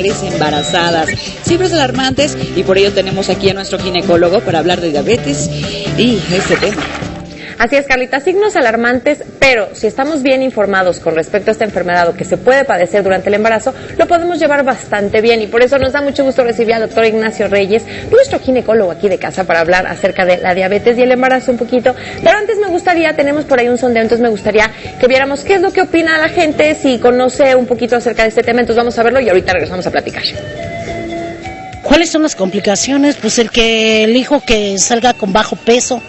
embarazadas, cifras alarmantes, y por ello tenemos aquí a nuestro ginecólogo para hablar de diabetes y este tema. Así es, Carlita, signos alarmantes, pero si estamos bien informados con respecto a esta enfermedad o que se puede padecer durante el embarazo, lo podemos llevar bastante bien, y por eso nos da mucho gusto recibir al doctor Ignacio Reyes, nuestro ginecólogo aquí de casa, para hablar acerca de la diabetes y el embarazo un poquito. Pero antes tenemos por ahí un sondeo, entonces me gustaría que viéramos qué es lo que opina la gente, si conoce un poquito acerca de este tema. Entonces vamos a verlo y ahorita regresamos a platicar. ¿Cuáles son las complicaciones? Pues el hijo que salga con bajo peso,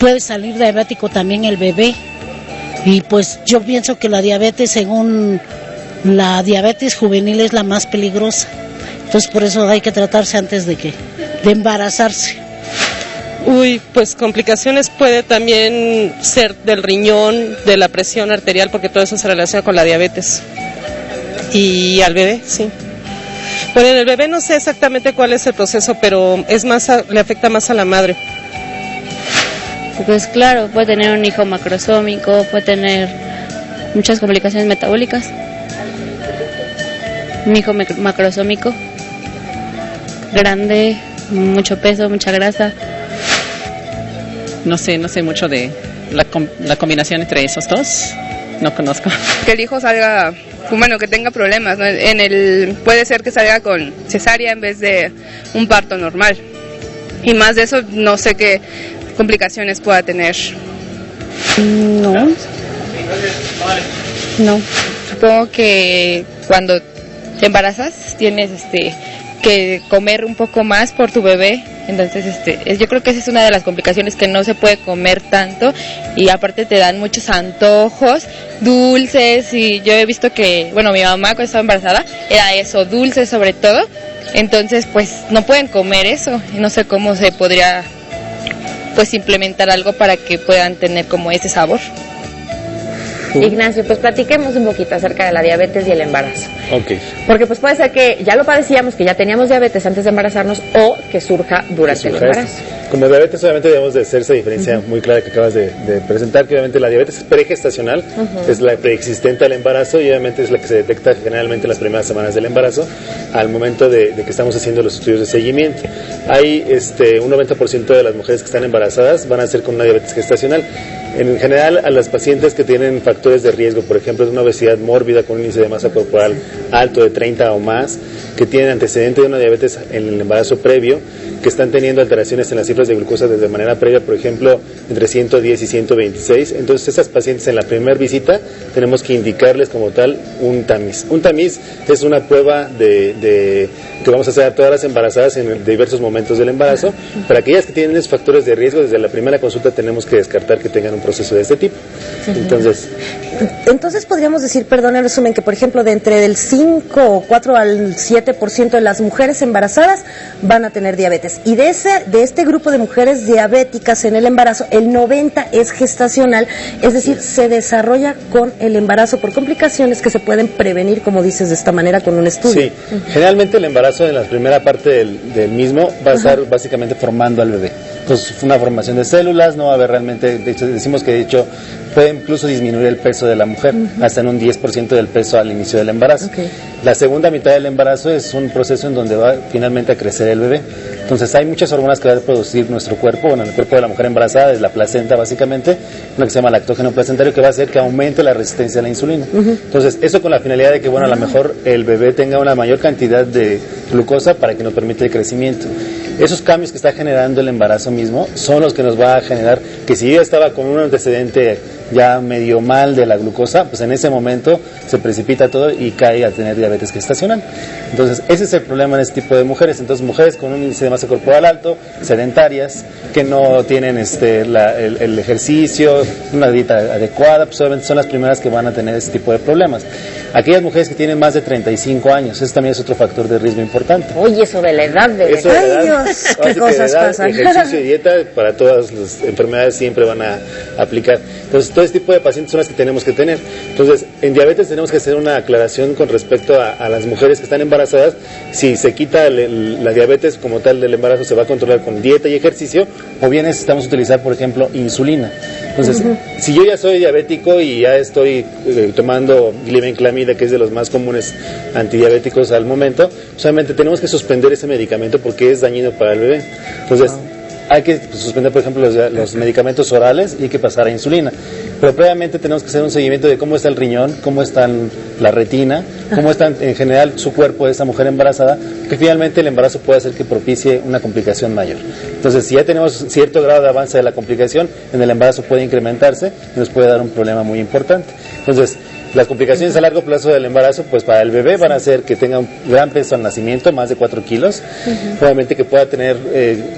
puede salir diabético también el bebé, y pues yo pienso que la diabetes, según la diabetes juvenil, es la más peligrosa, entonces por eso hay que tratarse antes de embarazarse. Pues complicaciones puede también ser del riñón, de la presión arterial, porque todo eso se relaciona con la diabetes. Y al bebé, sí. Bueno, en el bebé no sé exactamente cuál es el proceso, pero le afecta más a la madre. Pues claro, puede tener un hijo macrosómico, puede tener muchas complicaciones metabólicas. Un hijo macrosómico, grande, mucho peso, mucha grasa. No sé mucho de la combinación entre esos dos, no conozco. Que el hijo salga, bueno, que tenga problemas, ¿no? Puede ser que salga con cesárea en vez de un parto normal. Y más de eso, no sé qué complicaciones pueda tener. No. Supongo que cuando te embarazas tienes que comer un poco más por tu bebé. Entonces, yo creo que esa es una de las complicaciones, que no se puede comer tanto, y aparte te dan muchos antojos, dulces, y yo he visto que, bueno, mi mamá cuando estaba embarazada era eso, dulces sobre todo. Entonces, pues no pueden comer eso, y no sé cómo se podría pues implementar algo para que puedan tener como ese sabor. Ignacio, pues platiquemos un poquito acerca de la diabetes y el embarazo. Okay. Porque pues puede ser que ya lo padecíamos, que ya teníamos diabetes antes de embarazarnos, o que surja durante el embarazo. Como diabetes, obviamente debemos de hacer esa diferencia muy clara que acabas de presentar, que obviamente la diabetes pregestacional es la preexistente al embarazo, y obviamente es la que se detecta generalmente en las primeras semanas del embarazo, al momento de que estamos haciendo los estudios de seguimiento. Hay un 90% de las mujeres que están embarazadas van a ser con una diabetes gestacional. En general, a las pacientes que tienen factores de riesgo, por ejemplo, de una obesidad mórbida con un índice de masa corporal alto de 30 o más, que tienen antecedente de una diabetes en el embarazo previo, que están teniendo alteraciones en las cifras de glucosa desde manera previa, por ejemplo, entre 110 y 126. Entonces, esas pacientes en la primera visita tenemos que indicarles como tal un tamiz. Un tamiz es una prueba que vamos a hacer a todas las embarazadas en diversos momentos del embarazo. Para aquellas que tienen esos factores de riesgo, desde la primera consulta tenemos que descartar que tengan un proceso de este tipo. Entonces podríamos decir, perdón, en resumen, que por ejemplo de entre el 5 o 4 al 7% de las mujeres embarazadas van a tener diabetes, y de este grupo de mujeres diabéticas en el embarazo, el 90% es gestacional, es decir, se desarrolla con el embarazo por complicaciones que se pueden prevenir, como dices, de esta manera con un estudio. Sí, generalmente el embarazo en la primera parte del mismo va a estar básicamente formando al bebé. Entonces, una formación de células, no va a haber realmente, de hecho, decimos que puede incluso disminuir el peso de la mujer, hasta en un 10% del peso al inicio del embarazo. La segunda mitad del embarazo es un proceso en donde va finalmente a crecer el bebé. Entonces hay muchas hormonas que va a producir nuestro cuerpo, el cuerpo de la mujer embarazada, es la placenta básicamente, una que se llama lactógeno placentario, que va a hacer que aumente la resistencia a la insulina. Entonces, eso con la finalidad de que, a lo mejor el bebé tenga una mayor cantidad de glucosa para que nos permita el crecimiento. Esos cambios que está generando el embarazo mismo son los que nos va a generar que, si yo ya estaba con un antecedente ya medio mal de la glucosa, pues en ese momento se precipita todo y cae a tener diabetes gestacional. Entonces, ese es el problema en este tipo de mujeres. Entonces, mujeres con un índice de masa corporal alto, sedentarias, que no tienen el ejercicio, una dieta adecuada, pues obviamente son las primeras que van a tener este tipo de problemas. Aquellas mujeres que tienen más de 35 años, eso también es otro factor de riesgo importante. Oye, eso de la edad, ¡ay, Dios! ¿Qué cosas pasan? Ejercicio y dieta para todas las enfermedades siempre van a aplicar. Entonces, todo este tipo de pacientes son las que tenemos que tener. Entonces, en diabetes tenemos que hacer una aclaración con respecto a las mujeres que están embarazadas. Si se quita la diabetes como tal del embarazo, se va a controlar con dieta y ejercicio, o bien necesitamos utilizar, por ejemplo, insulina. Entonces, si yo ya soy diabético y ya estoy tomando glibenclamida, que es de los más comunes antidiabéticos al momento, solamente tenemos que suspender ese medicamento porque es dañino para el bebé. Entonces, hay que suspender, por ejemplo, los medicamentos orales y hay que pasar a insulina. Pero previamente tenemos que hacer un seguimiento de cómo está el riñón, cómo está la retina, cómo está en general su cuerpo de esa mujer embarazada, que finalmente el embarazo puede hacer que propicie una complicación mayor. Entonces, si ya tenemos cierto grado de avance de la complicación, en el embarazo puede incrementarse y nos puede dar un problema muy importante. Entonces, las complicaciones a largo plazo del embarazo, pues para el bebé van a ser que tenga un gran peso al nacimiento, más de 4 kilos, probablemente que pueda tener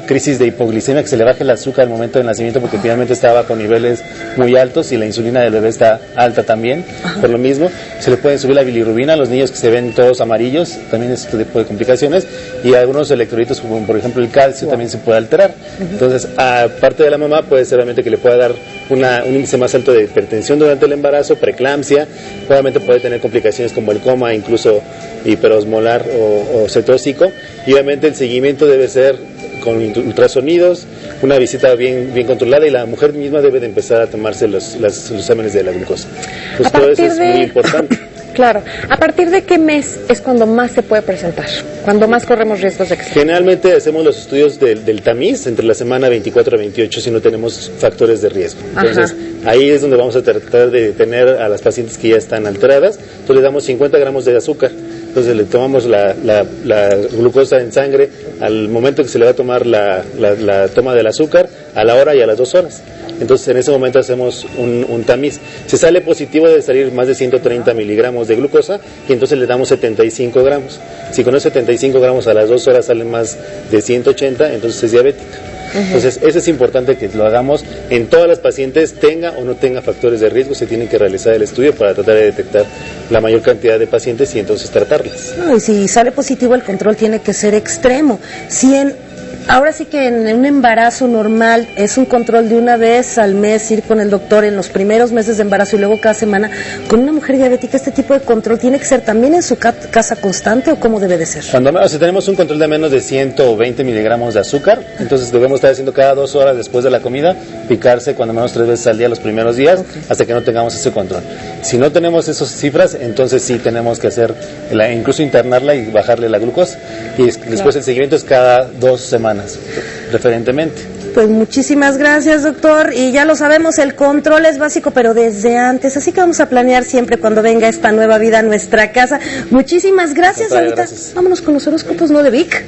crisis de hipoglicemia, que se le baje el azúcar al momento del nacimiento porque finalmente está bajo niveles muy altos y la insulina del bebé está alta también, por lo mismo. Se le pueden subir la bilirrubina a los niños que se ven todos amarillos, también es este tipo de complicaciones, y algunos electrolitos como por ejemplo el calcio también se puede alterar. Entonces, aparte de la mamá, puede ser realmente que le pueda dar un índice más alto de hipertensión durante el embarazo, preeclampsia, obviamente puede tener complicaciones como el coma, incluso hiperosmolar o cetotóxico, y obviamente el seguimiento debe ser con ultrasonidos, una visita bien controlada, y la mujer misma debe de empezar a tomarse los exámenes de la glucosa. Pues todo eso es muy importante. Claro. ¿A partir de qué mes es cuando más se puede presentar? Cuando más corremos riesgos de que sea? Generalmente hacemos los estudios del tamiz entre la semana 24 a 28 si no tenemos factores de riesgo. Entonces, ahí es donde vamos a tratar de detener a las pacientes que ya están alteradas. Entonces, le damos 50 gramos de azúcar. Entonces, le tomamos la glucosa en sangre al momento que se le va a tomar la toma del azúcar, a la hora y a las 2 horas. Entonces, en ese momento hacemos un tamiz. Si sale positivo, debe salir más de 130 miligramos de glucosa y entonces le damos 75 gramos. Si con esos 75 gramos a las 2 horas salen más de 180, entonces es diabética. Entonces, eso es importante que lo hagamos en todas las pacientes, tenga o no tenga factores de riesgo, se tiene que realizar el estudio para tratar de detectar la mayor cantidad de pacientes y entonces tratarlas. No, y si sale positivo, el control tiene que ser extremo. Ahora sí que en un embarazo normal es un control de una vez al mes, ir con el doctor en los primeros meses de embarazo y luego cada semana. Con una mujer diabética, este tipo de control tiene que ser también en su casa constante, ¿o cómo debe de ser? Si tenemos un control de menos de 120 miligramos de azúcar, entonces debemos estar haciendo cada 2 horas después de la comida, picarse cuando menos 3 veces al día los primeros días, hasta que no tengamos ese control. Si no tenemos esas cifras, entonces sí tenemos que hacer, incluso internarla y bajarle la glucosa. Y después el seguimiento es cada 2 semanas. Preferentemente. Pues muchísimas gracias, doctor, y ya lo sabemos, el control es básico, pero desde antes, así que vamos a planear siempre cuando venga esta nueva vida a nuestra casa. Muchísimas gracias. Ahorita vámonos con los horóscopos, ¿no? De Vic.